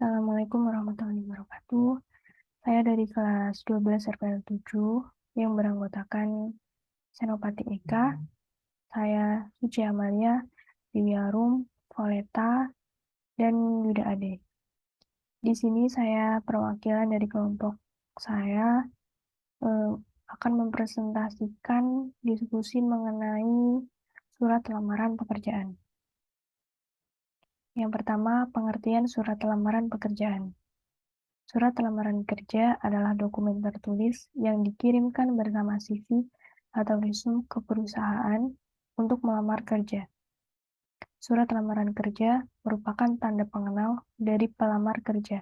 Assalamualaikum warahmatullahi wabarakatuh. Saya dari kelas 12 RPL 7 yang beranggotakan Senopati Eka, saya Suci Amalia, Dewiarum, Violeta, dan Yuda Ade. Di sini saya perwakilan dari kelompok saya akan mempresentasikan diskusi mengenai surat lamaran pekerjaan. Yang pertama, pengertian surat lamaran pekerjaan. Surat lamaran kerja adalah dokumen tertulis yang dikirimkan bersama CV atau resume ke perusahaan untuk melamar kerja. Surat lamaran kerja merupakan tanda pengenal dari pelamar kerja.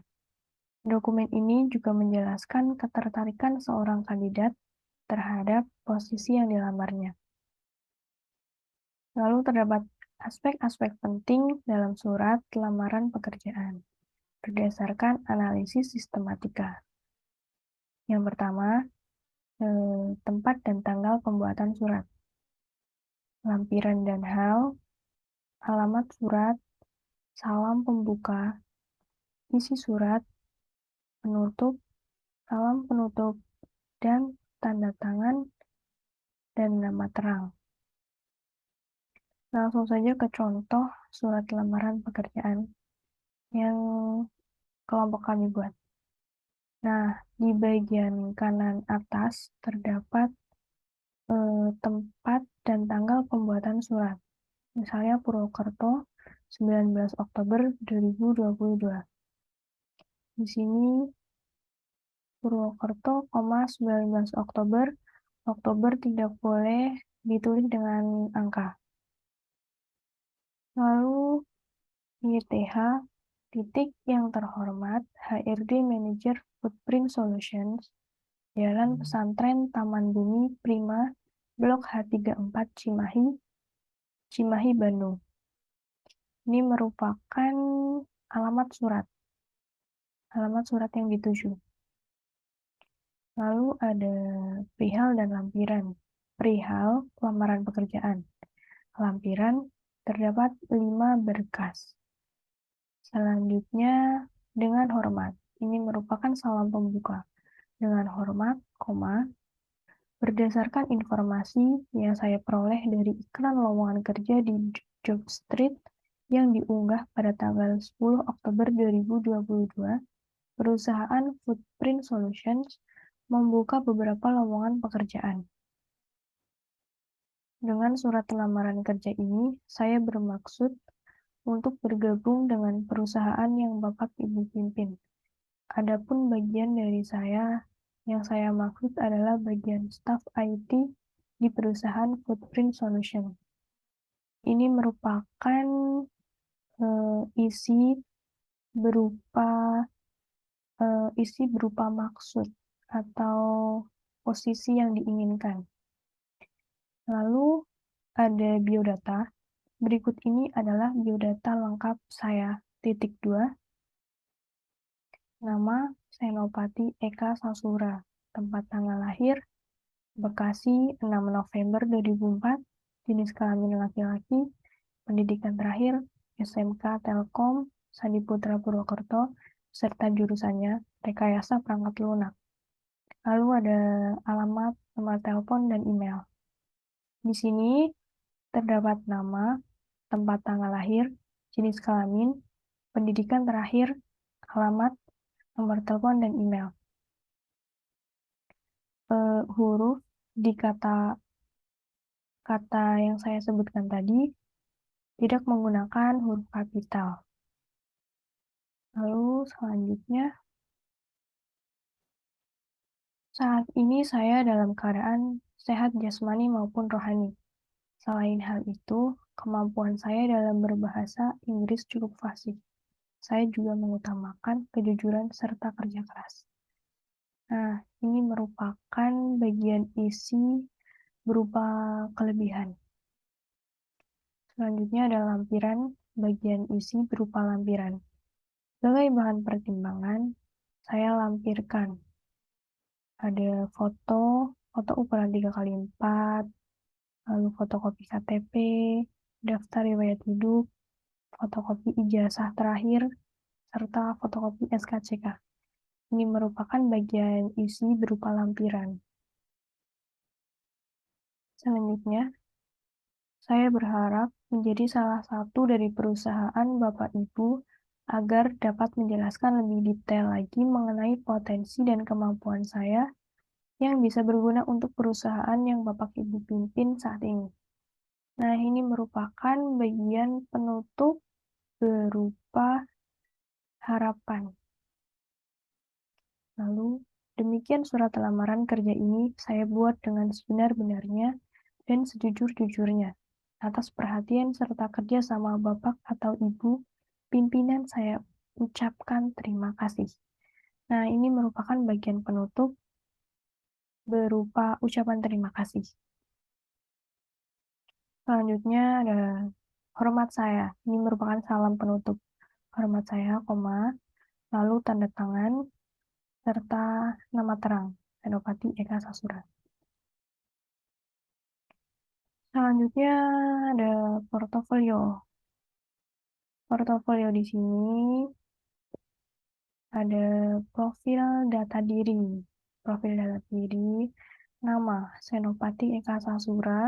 Dokumen ini juga menjelaskan ketertarikan seorang kandidat terhadap posisi yang dilamarnya. Lalu terdapat aspek-aspek penting dalam surat lamaran pekerjaan berdasarkan analisis sistematika. Yang pertama, tempat dan tanggal pembuatan surat, lampiran dan hal, alamat surat, salam pembuka, isi surat, penutup, salam penutup, dan tanda tangan dan nama terang. Langsung saja ke contoh surat lamaran pekerjaan yang kelompok kami buat. Nah, di bagian kanan atas terdapat tempat dan tanggal pembuatan surat. Misalnya Purwokerto, 19 Oktober 2022. Di sini Purwokerto, 19 Oktober. Oktober tidak boleh ditulis dengan angka. Lalu YTH, titik yang terhormat, HRD Manager Footprint Solutions, Jalan Pesantren Taman Bumi Prima, Blok H34 Cimahi, Bandung. Ini merupakan alamat surat yang dituju. Lalu ada perihal dan lampiran. Perihal, lamaran pekerjaan. Lampiran, terdapat 5 berkas. Selanjutnya, dengan hormat. Ini merupakan salam pembuka. Dengan hormat, berdasarkan informasi yang saya peroleh dari iklan lowongan kerja di Jobstreet yang diunggah pada tanggal 10 Oktober 2022, perusahaan Footprint Solutions membuka beberapa lowongan pekerjaan. Dengan surat lamaran kerja ini, saya bermaksud untuk bergabung dengan perusahaan yang Bapak Ibu pimpin. Adapun bagian dari saya, yang saya maksud adalah bagian staf IT di perusahaan Footprint Solution. Ini merupakan isi berupa maksud atau posisi yang diinginkan. Lalu ada biodata. Berikut ini adalah biodata lengkap saya. 2. Nama Senopati Eka Sasura. Tempat tanggal lahir Bekasi 6 November 2004. Jenis kelamin laki-laki. Pendidikan terakhir SMK Telkom Sandi Putra Purwokerto serta jurusannya rekayasa perangkat lunak. Lalu ada alamat, nomor telepon, dan email. Di sini terdapat nama, tempat tanggal lahir, jenis kelamin, pendidikan terakhir, alamat, nomor telepon, dan email. Huruf di kata yang saya sebutkan tadi tidak menggunakan huruf kapital. Lalu selanjutnya, saat ini saya dalam keadaan sehat jasmani maupun rohani. Selain hal itu, kemampuan saya dalam berbahasa Inggris cukup fasih. Saya juga mengutamakan kejujuran serta kerja keras. Nah, ini merupakan bagian isi berupa kelebihan. Selanjutnya ada lampiran, bagian isi berupa lampiran. Sebagai bahan pertimbangan, saya lampirkan. Ada foto ukuran 3x4, lalu fotokopi KTP, daftar riwayat hidup, fotokopi ijazah terakhir, serta fotokopi SKCK. Ini merupakan bagian isi berupa lampiran. Selanjutnya, saya berharap menjadi salah satu dari perusahaan Bapak Ibu agar dapat menjelaskan lebih detail lagi mengenai potensi dan kemampuan saya yang bisa berguna untuk perusahaan yang Bapak Ibu pimpin saat ini. Nah, ini merupakan bagian penutup berupa harapan. Lalu, demikian surat lamaran kerja ini saya buat dengan sebenar-benarnya dan sejujur-jujurnya atas perhatian serta kerja sama Bapak atau Ibu pimpinan. Saya ucapkan terima kasih. Nah, ini merupakan bagian penutup berupa ucapan terima kasih. Selanjutnya ada hormat saya. Ini merupakan salam penutup. Hormat saya, koma, lalu tanda tangan, serta nama terang, Senopati Eka Sasura. Selanjutnya ada portofolio. Portofolio di sini ada profil data diri. Profil data diri, nama Senopati Eka Sasura,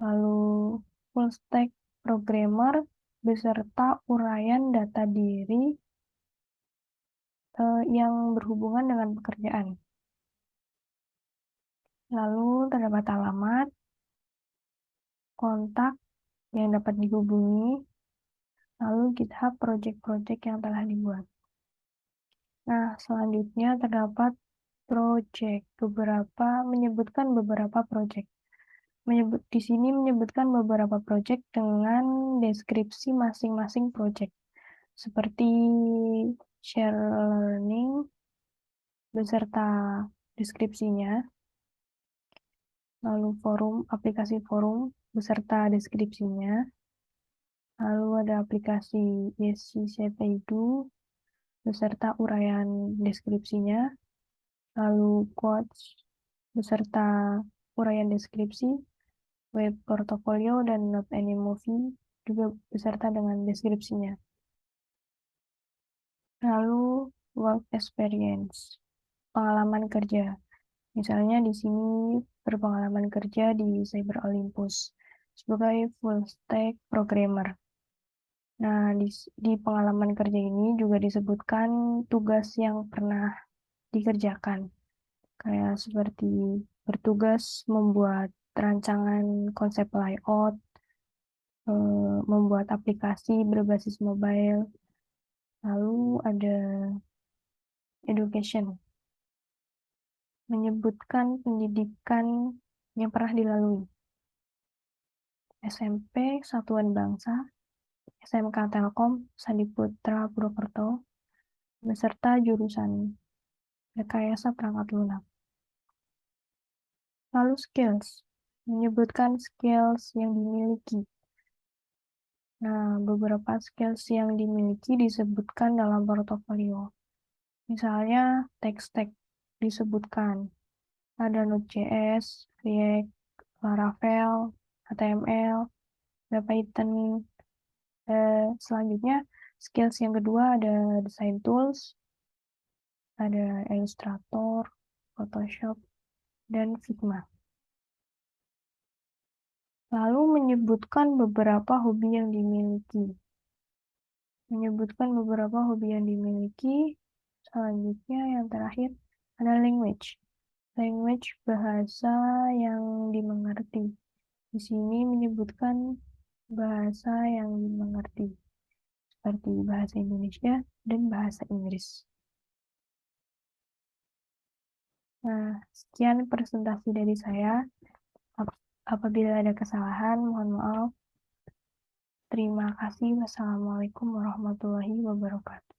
lalu full stack programmer beserta uraian data diri yang berhubungan dengan pekerjaan. Lalu terdapat alamat, kontak yang dapat dihubungi, lalu GitHub project-project yang telah dibuat. Nah, selanjutnya terdapat project, menyebutkan beberapa project. Di sini menyebutkan beberapa project dengan deskripsi masing-masing project, seperti share learning beserta deskripsinya, lalu aplikasi forum beserta deskripsinya, lalu ada aplikasi Yeshisetedu beserta uraian deskripsinya, lalu quotes beserta uraian deskripsi, web portfolio, dan not any movie juga beserta dengan deskripsinya. Lalu work experience, pengalaman kerja. Misalnya di sini berpengalaman kerja di Cyber Olympus sebagai full stack programmer. Nah, di pengalaman kerja ini juga disebutkan tugas yang pernah dikerjakan. Kayak seperti bertugas membuat rancangan konsep layout, membuat aplikasi berbasis mobile. Lalu ada education, menyebutkan pendidikan yang pernah dilalui. SMP Satuan Bangsa, SMK Telkom Sadiputra Purwokerto, beserta jurusan Rekayasa Perangkat Lunak. Lalu skills, menyebutkan skills yang dimiliki. Nah, beberapa skills yang dimiliki disebutkan dalam portofolio. Misalnya, tech stack disebutkan. Ada Node.js, React, Laravel, HTML, Python. Selanjutnya, skills yang kedua ada design tools, ada Illustrator, Photoshop, dan Figma. Lalu menyebutkan beberapa hobi yang dimiliki. Selanjutnya yang terakhir ada language. Language, bahasa yang dimengerti. Di sini menyebutkan bahasa yang dimengerti, seperti bahasa Indonesia dan bahasa Inggris. Nah, sekian presentasi dari saya. Apabila ada kesalahan, mohon maaf. Terima kasih. Wassalamualaikum warahmatullahi wabarakatuh.